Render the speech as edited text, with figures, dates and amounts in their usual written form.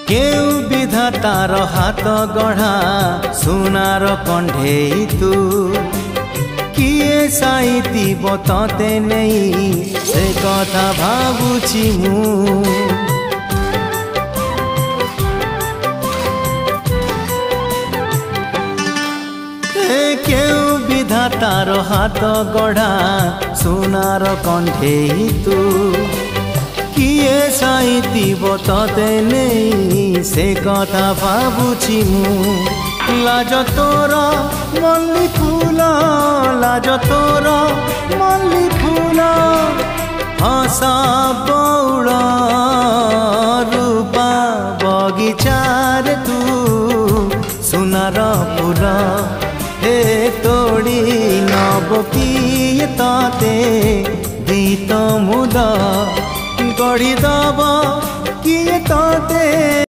केउ विधातार हाथ गढ़ा सुनार कंढेई तू किए साइती बतते नहीं से कथा भावुची मु केउ विधातार हाथ गढ़ा सुनार कंढेई तू किए साइती बतते नहीं से कथा भावुची मु लाज तोर मल्ली फूल लाज तोर मल्ली फूल हसा बौड़ रूपा बगीचार तू सुनार फूल हे तोड़ी नब किए ताते गीत मुद गढ़ी दब किए ताते।